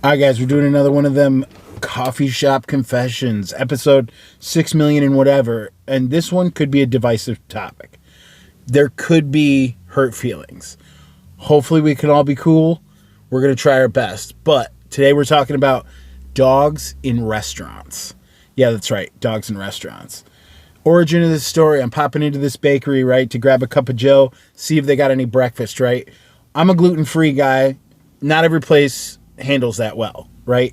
All right, guys, we're doing another one of them coffee shop confessions, episode 6 million and whatever. And this one could be a divisive topic. There could be hurt feelings. Hopefully we can all be cool. We're going to try our best. But today we're talking about dogs in restaurants. Yeah, that's right. Dogs in restaurants. Origin of this story. I'm popping into this bakery, right, to grab a cup of joe, see if they got any breakfast, right? I'm a gluten-free guy. Not every place handles that well, right?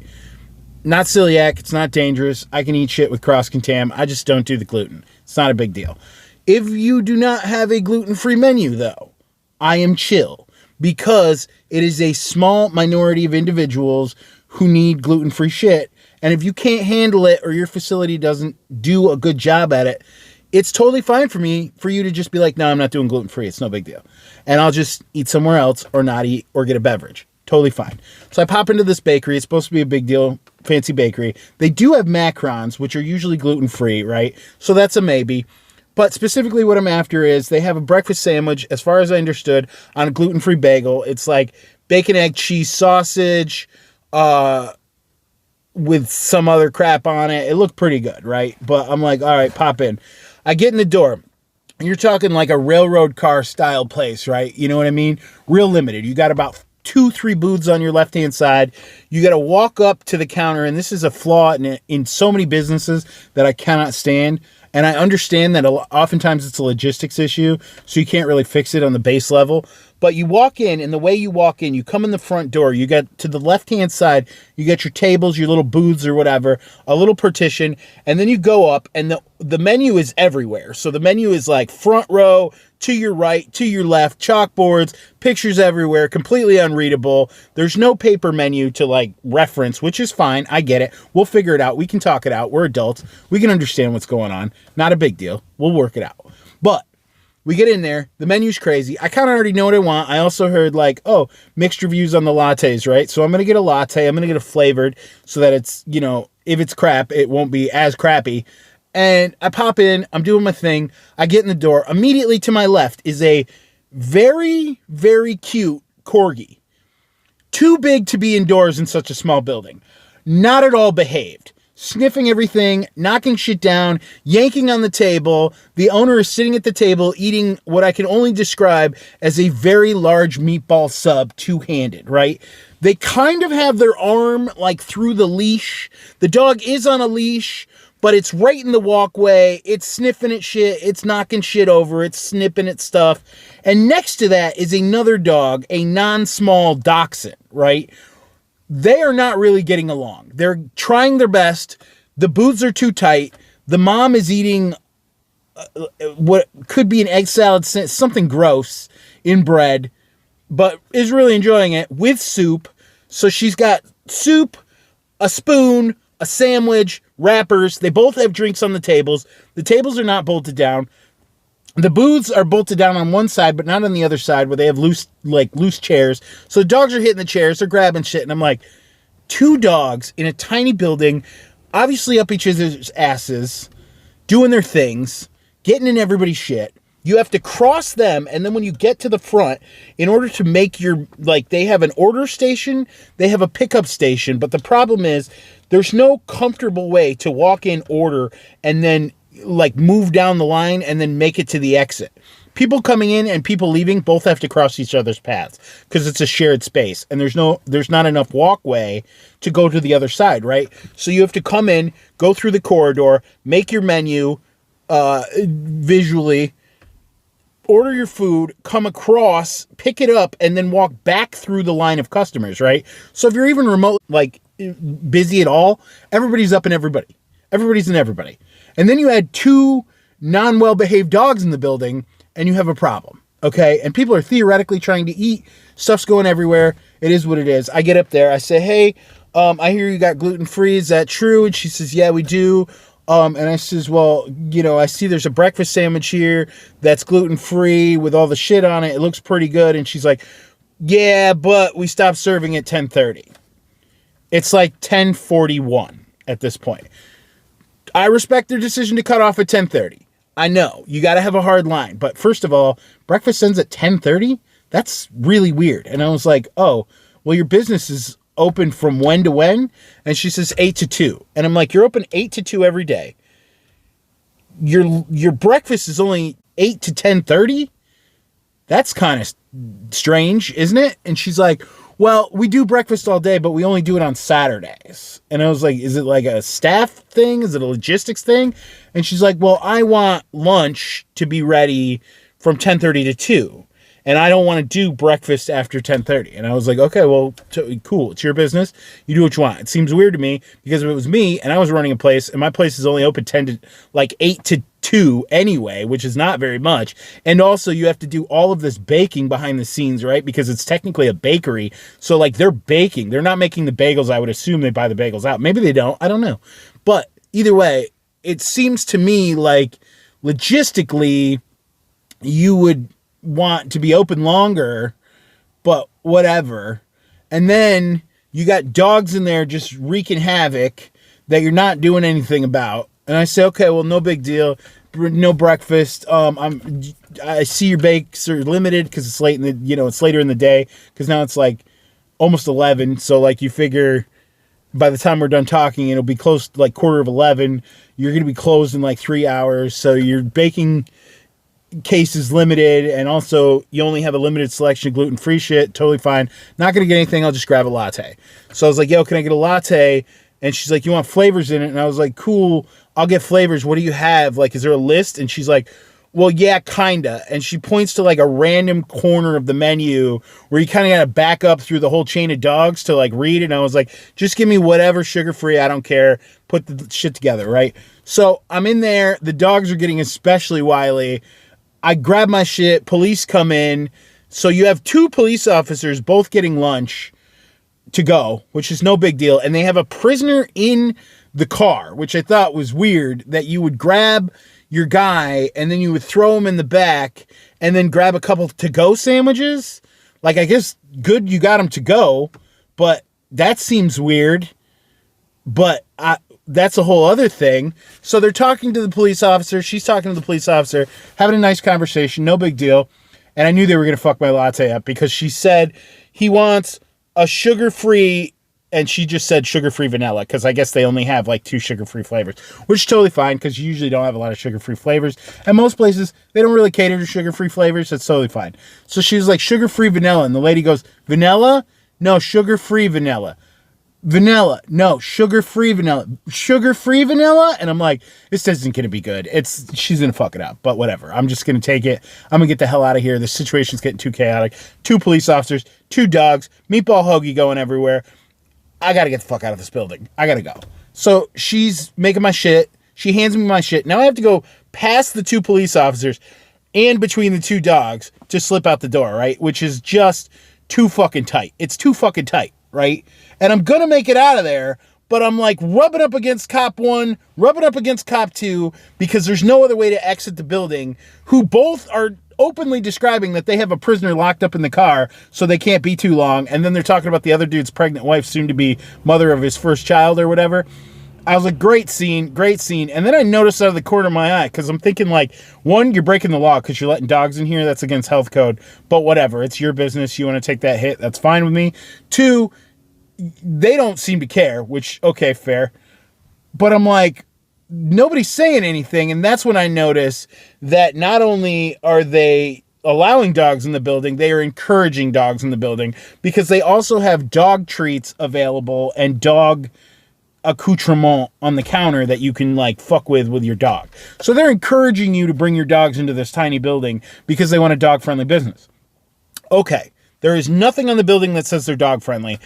Not celiac. It's not dangerous. I can eat shit with cross-contam. I just don't do the gluten. It's not a big deal. If you do not have a gluten-free menu, though, I am chill because it is a small minority of individuals who need gluten-free shit. And if you can't handle it or your facility doesn't do a good job at it, it's totally fine for you to just be like, no, I'm not doing gluten-free. It's no big deal. And I'll just eat somewhere else or not eat or get a beverage. Totally fine. So I pop into this bakery. It's supposed to be a big deal, fancy bakery. They do have macarons, which are usually gluten-free, right? So that's a maybe. But specifically what I'm after is they have a breakfast sandwich, as far as I understood, on a gluten-free bagel. It's like bacon, egg, cheese, sausage, with some other crap on it. It looked pretty good, right? But I'm like, all right, pop in. I get in the door. You're talking like a railroad car style place, right? You know what I mean? Real limited. You got about 2-3 booths on your left-hand side. You got to walk up to the counter, and this is a flaw in so many businesses that I cannot stand. And I understand that oftentimes it's a logistics issue, so you can't really fix it on the base level. But you walk in, and the way you walk in, you come in the front door. You get to the left-hand side, you get your tables, your little booths or whatever, a little partition, and then you go up, and the menu is everywhere. So the menu is like front row, to your right, to your left, chalkboards, pictures everywhere, completely unreadable. There's no paper menu to like reference, which is fine. I get it. We'll figure it out. We can talk it out. We're adults. We can understand what's going on. Not a big deal. We'll work it out. But we get in there. The menu's crazy. I kind of already know what I want. I also heard like, oh, mixed reviews on the lattes, right? So I'm going to get a latte. I'm going to get a flavored so that it's, you know, if it's crap, it won't be as crappy. And I pop in, I'm doing my thing. I get in the door. Immediately to my left is a very, very cute corgi. Too big to be indoors in such a small building. Not at all behaved. Sniffing everything, knocking shit down, yanking on the table. The owner is sitting at the table eating what I can only describe as a very large meatball sub, two-handed, right? They kind of have their arm like through the leash. The dog is on a leash, but it's right in the walkway. It's sniffing at shit. It's knocking shit over. It's snipping at stuff. And next to that is another dog, a non-small dachshund, right? They are not really getting along. They're trying their best. The booths are too tight. The mom is eating what could be an egg salad, something gross in bread, but is really enjoying it with soup. So she's got soup, a spoon, a sandwich, wrappers. They both have drinks on the tables. The tables are not bolted down. The booths are bolted down on one side, but not on the other side where they have loose chairs. So the dogs are hitting the chairs. They're grabbing shit. And I'm like, 2 dogs in a tiny building, obviously up each other's asses, doing their things, getting in everybody's shit. You have to cross them, and then when you get to the front, in order to make your, like, they have an order station, they have a pickup station, but the problem is there's no comfortable way to walk in, order, and then, like, move down the line and then make it to the exit. People coming in and people leaving both have to cross each other's paths because it's a shared space, and there's not enough walkway to go to the other side, right? So you have to come in, go through the corridor, make your menu visually, order your food, come across, pick it up, and then walk back through the line of customers, right? So if you're even remote, like busy at all, everybody's up in everybody. Everybody's in everybody. And then you add 2 non-well-behaved dogs in the building, and you have a problem, okay? And people are theoretically trying to eat. Stuff's going everywhere. It is what it is. I get up there. I say, hey, I hear you got gluten-free. Is that true? And she says, yeah, we do. And I says, well, you know, I see there's a breakfast sandwich here that's gluten-free with all the shit on it. It looks pretty good. And she's like, yeah, but we stopped serving at 10:30. It's like 10:41 at this point. I respect their decision to cut off at 10:30. I know, you got to have a hard line. But first of all, breakfast ends at 10:30? That's really weird. And I was like, oh, well, your business is open from when to when? And she says 8 to 2. And I'm like, you're open 8 to 2 every day. Your breakfast is only 8 to 10:30? That's kind of strange, isn't it? And she's like, well, we do breakfast all day, but we only do it on Saturdays. And I was like, is it like a staff thing? Is it a logistics thing? And she's like, well, I want lunch to be ready from 10:30 to 2. And I don't want to do breakfast after 10:30. And I was like, okay, well, cool. It's your business. You do what you want. It seems weird to me because if it was me and I was running a place and my place is only open 8 to 2 anyway, which is not very much. And also you have to do all of this baking behind the scenes, right? Because it's technically a bakery. So like they're baking. They're not making the bagels. I would assume they buy the bagels out. Maybe they don't. I don't know. But either way, it seems to me like logistically you would want to be open longer, but whatever. And then you got dogs in there just wreaking havoc that you're not doing anything about. And I say, okay, well, no big deal. No breakfast. I see your bakes are limited because it's late in the, it's later in the day because now it's like almost 11. So like you figure by the time we're done talking, it'll be close to like 10:45. You're going to be closed in like 3 hours. So your baking case is limited, and also you only have a limited selection of gluten-free shit. Totally fine. Not gonna get anything. I'll just grab a latte. So I was like, yo, can I get a latte? And she's like, you want flavors in it? And I was like, cool, I'll get flavors. What do you have? Like, is there a list? And she's like, well, yeah, kinda. And she points to like a random corner of the menu where you kind of gotta back up through the whole chain of dogs to like read it. And I was like, just give me whatever, sugar-free, I don't care. Put the shit together, right? So I'm in there. The dogs are getting especially wily. I grab my shit, police come in. So you have 2 police officers both getting lunch to go, which is no big deal. And they have a prisoner in the car, which I thought was weird, that you would grab your guy and then you would throw him in the back and then grab a couple to-go sandwiches. Like, I guess good you got him to go, but that seems weird. But that's a whole other thing. So they're talking to the police officer. She's talking to the police officer, having a nice conversation. No big deal. And I knew they were going to fuck my latte up because she said he wants a sugar-free, and she just said sugar-free vanilla because I guess they only have like 2 sugar-free flavors, which is totally fine because you usually don't have a lot of sugar-free flavors. And most places, they don't really cater to sugar-free flavors. That's totally fine. So she was like, sugar-free vanilla. And the lady goes, vanilla? No, sugar-free vanilla. Vanilla, no, sugar-free vanilla. Sugar-free vanilla? And I'm like, this isn't going to be good. She's going to fuck it up, but whatever. I'm just going to take it. I'm going to get the hell out of here. The situation's getting too chaotic. 2 police officers, 2 dogs, meatball hoagie going everywhere. I got to get the fuck out of this building. I got to go. So she's making my shit. She hands me my shit. Now I have to go past the 2 police officers and between the 2 dogs to slip out the door, right? Which is just too fucking tight. It's too fucking tight, right? And I'm going to make it out of there, but I'm like rubbing up against cop 1, rubbing up against cop 2, because there's no other way to exit the building, who both are openly describing that they have a prisoner locked up in the car, so they can't be too long. And then they're talking about the other dude's pregnant wife, soon to be mother of his first child or whatever. I was like, great scene, great scene. And then I noticed out of the corner of my eye, because I'm thinking like, 1, you're breaking the law because you're letting dogs in here. That's against health code. But whatever, it's your business. You want to take that hit, that's fine with me. 2, they don't seem to care, which, okay, fair. But I'm like, nobody's saying anything. And that's when I notice that not only are they allowing dogs in the building, they are encouraging dogs in the building, because they also have dog treats available and dog accoutrement on the counter that you can like fuck with your dog. So they're encouraging you to bring your dogs into this tiny building because they want a dog-friendly business. Okay, there is nothing on the building that says they're dog-friendly,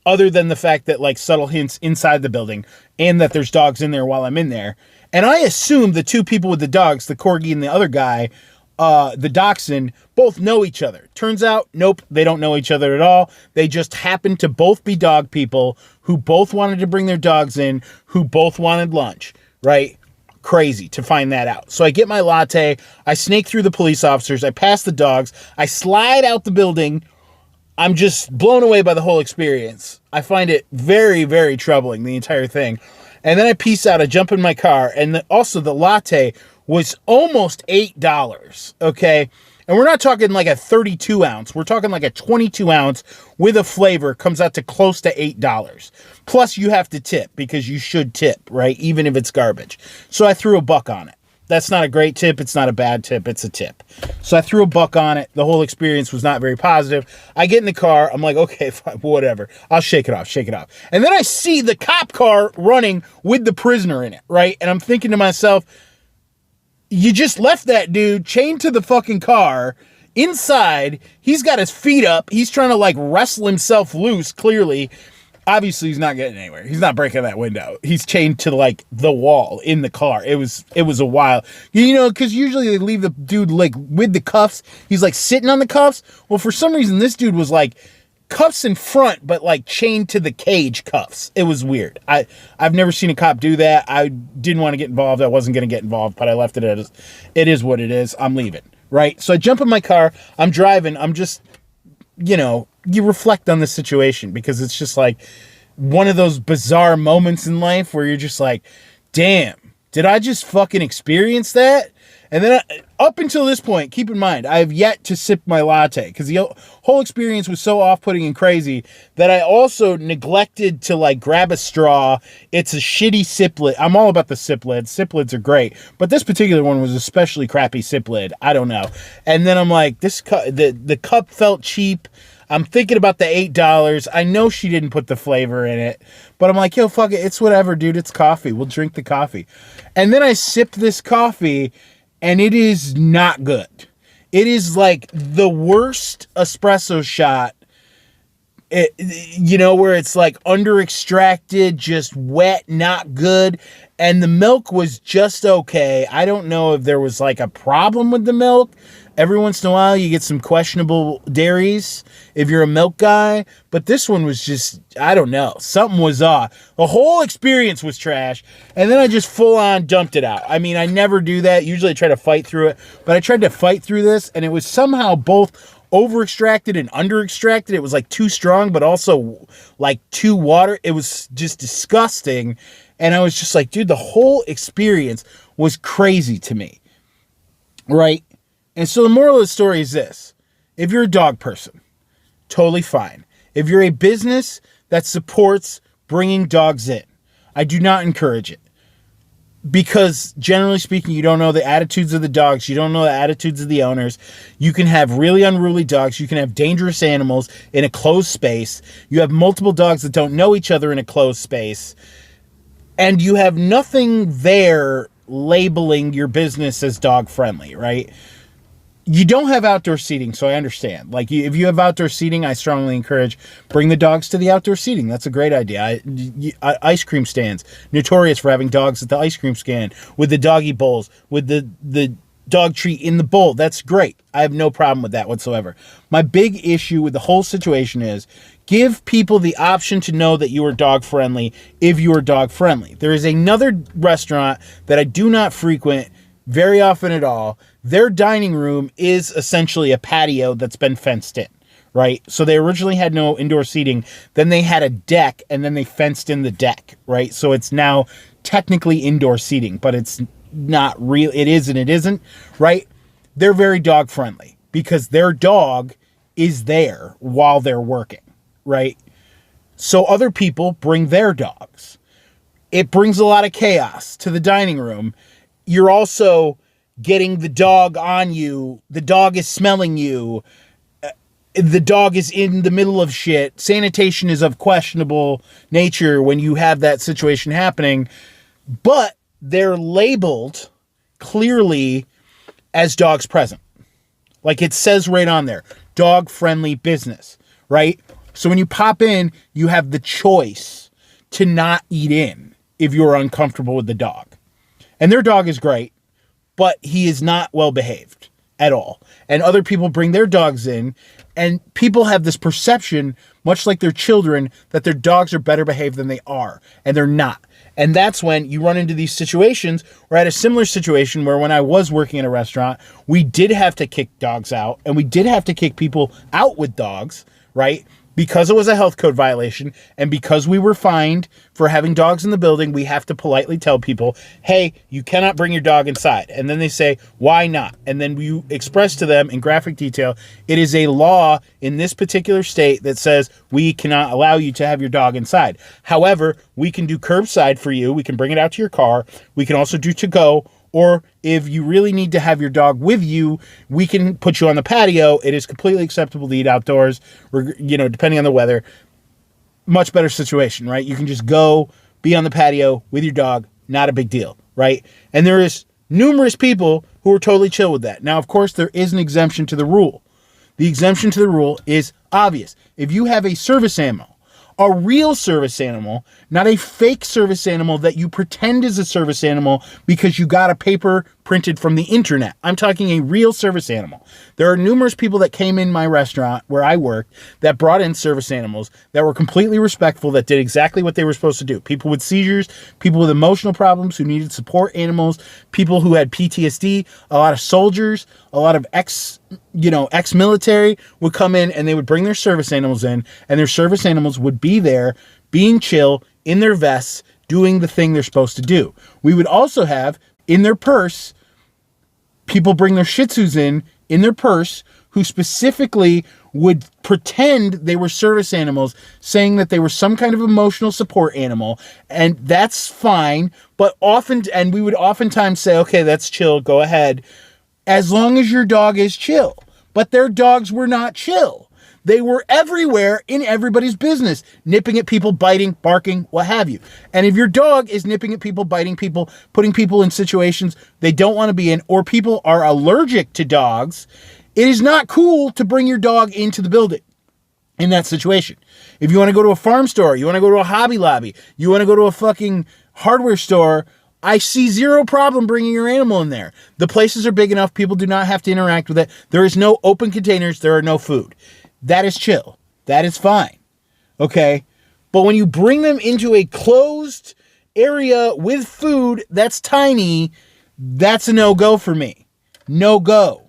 other than the fact that like subtle hints inside the building and that there's dogs in there while I'm in there. And I assume the 2 people with the dogs, the corgi and the other guy, the dachshund, both know each other. Turns out, nope, they don't know each other at all. They just happen to both be dog people who both wanted to bring their dogs in, who both wanted lunch, right? Crazy to find that out. So I get my latte, I snake through the police officers, I pass the dogs, I slide out the building. I'm just blown away by the whole experience. I find it very, very troubling, the entire thing. And then I peace out, I jump in my car, and also the latte was almost $8, okay? And we're not talking like a 32 ounce. We're talking like a 22 ounce with a flavor, comes out to close to $8. Plus you have to tip, because you should tip, right? Even if it's garbage. So I threw $1 on it. That's not a great tip. It's not a bad tip. It's a tip. So I threw $1 on it. The whole experience was not very positive. I get in the car. I'm like, okay, fine, whatever. I'll shake it off, shake it off. And then I see the cop car running with the prisoner in it, right? And I'm thinking to myself, you just left that dude chained to the fucking car. Inside, he's got his feet up. He's trying to like wrestle himself loose, clearly. Obviously, he's not getting anywhere. He's not breaking that window. He's chained to like the wall in the car. It was a while, you know, because usually they leave the dude like with the cuffs. He's like sitting on the cuffs. Well, for some reason, this dude was like cuffs in front, but like chained to the cage cuffs. It was weird. I've never seen a cop do that. I didn't want to get involved. I wasn't going to get involved, but I left it as it is what it is. I'm leaving. Right. So I jump in my car. I'm driving. I'm just, you know, you reflect on the situation, because it's just like one of those bizarre moments in life where you're just like, damn, did I just fucking experience that? And then up until this point, keep in mind, I have yet to sip my latte, because the whole experience was so off-putting and crazy that I also neglected to like grab a straw. It's a shitty sip lid. I'm all about the sip lids. Sip lids are great, but this particular one was especially crappy sip lid. I don't know. And then I'm like, the cup felt cheap. I'm thinking about the $8. I know she didn't put the flavor in it, but I'm like, yo, fuck it. It's whatever, dude. It's coffee. We'll drink the coffee. And then I sipped this coffee, and it is not good. It is like the worst espresso shot, you know, where it's like under extracted, just wet, not good. And the milk was just okay. I don't know if there was like a problem with the milk. Every once in a while, you get some questionable dairies if you're a milk guy. But this one was just, I don't know. Something was off. The whole experience was trash. And then I just full on dumped it out. I mean, I never do that. Usually I try to fight through it. But I tried to fight through this, and it was somehow both over extracted and under extracted. It was like too strong, but also like too water. It was just disgusting. And I was just like, dude, the whole experience was crazy to me. Right? And so the moral of the story is this. If you're a dog person, totally fine. If you're a business that supports bringing dogs in, I do not encourage it. Because generally speaking, you don't know the attitudes of the dogs. You don't know the attitudes of the owners. You can have really unruly dogs. You can have dangerous animals in a closed space. You have multiple dogs that don't know each other in a closed space. And you have nothing there labeling your business as dog friendly, right? You don't have outdoor seating, so I understand. Like, if you have outdoor seating, I strongly encourage bring the dogs to the outdoor seating. That's a great idea. Ice cream stands, notorious for having dogs at the ice cream stand, with the doggy bowls, with the dog treat in the bowl. That's great. I have no problem with that whatsoever. My big issue with the whole situation is give people the option to know that you are dog friendly if you are dog friendly. There is another restaurant that I do not frequent very often at all. Their dining room is essentially a patio that's been fenced in, right? So they originally had no indoor seating. Then they had a deck, and then they fenced in the deck, right? So it's now technically indoor seating, but it's not real. It is and it isn't, right? They're very dog friendly because their dog is there while they're working, right? So other people bring their dogs. It brings a lot of chaos to the dining room. You're also getting the dog on you. The dog is smelling you. The dog is in the middle of shit. Sanitation is of questionable nature when you have that situation happening. But they're labeled clearly as dogs present. Like it says right on there, dog-friendly business, right? So when you pop in, you have the choice to not eat in if you're uncomfortable with the dog. And their dog is great, but he is not well behaved at all. And other people bring their dogs in, and people have this perception, much like their children, that their dogs are better behaved than they are, and they're not. And that's when you run into these situations. We're at a similar situation where when I was working in a restaurant, we did have to kick dogs out, and we did have to kick people out with dogs, right? because it was a health code violation and because we were fined for having dogs in the building, we have to politely tell people, hey, you cannot bring your dog inside. And then they say, why not? And then you express to them in graphic detail, it is a law in this particular state that says we cannot allow you to have your dog inside. However, we can do curbside for you. We can bring it out to your car. We can also do to go. Or if you really need to have your dog with you, we can put you on the patio. It is completely acceptable to eat outdoors, depending on the weather. Much better situation, right? You can just go be on the patio with your dog. Not a big deal, right? And there is numerous people who are totally chill with that. Now, of course, there is an exemption to the rule. The exemption to the rule is obvious. If you have a service animal, a real service animal, not a fake service animal that you pretend is a service animal because you got a paper printed from the internet. I'm talking a real service animal. There are numerous people that came in my restaurant where I worked that brought in service animals that were completely respectful, that did exactly what they were supposed to do. People with seizures, people with emotional problems who needed support animals, people who had PTSD, a lot of soldiers, a lot of ex-military would come in and they would bring their service animals in, and their service animals would be there being chill in their vests, doing the thing they're supposed to do. We would also have in their purse, people bring their Shih Tzus in their purse, who specifically would pretend they were service animals, saying that they were some kind of emotional support animal, and that's fine. But we would oftentimes say, okay, that's chill, go ahead, as long as your dog is chill. But their dogs were not chill. They were everywhere in everybody's business, nipping at people, biting, barking, what have you. And if your dog is nipping at people, biting people, putting people in situations they don't want to be in, or people are allergic to dogs, it is not cool to bring your dog into the building in that situation. If you want to go to a farm store, you want to go to a Hobby Lobby, you want to go to a fucking hardware store, I see zero problem bringing your animal in there. The places are big enough. People do not have to interact with it. There is no open containers. There are no food. That is chill. That is fine. Okay? But when you bring them into a closed area with food that's tiny, that's a no-go for me. No-go.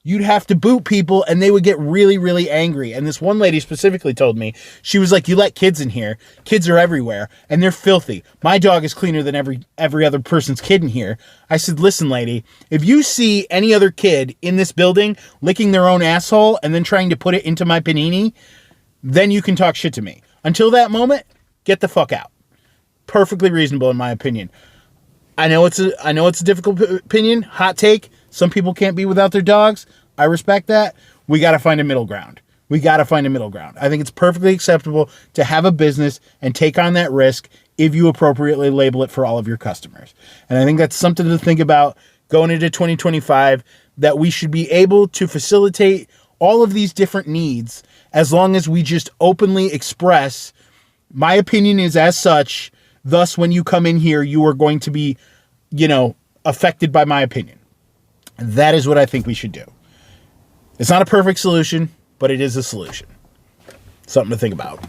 You'd have to boot people and they would get really, really angry. And this one lady specifically told me, she was like, you let kids in here. Kids are everywhere and they're filthy. My dog is cleaner than every other person's kid in here. I said, listen, lady, if you see any other kid in this building licking their own asshole and then trying to put it into my panini, then you can talk shit to me. Until that moment, get the fuck out. Perfectly reasonable in my opinion. I know it's a difficult opinion, hot take. Some people can't be without their dogs. I respect that. We got to find a middle ground. I think it's perfectly acceptable to have a business and take on that risk if you appropriately label it for all of your customers. And I think that's something to think about going into 2025, that we should be able to facilitate all of these different needs as long as we just openly express, my opinion is as such, thus when you come in here, you are going to be, affected by my opinion. That is what I think we should do. It's not a perfect solution, but it is a solution. Something to think about.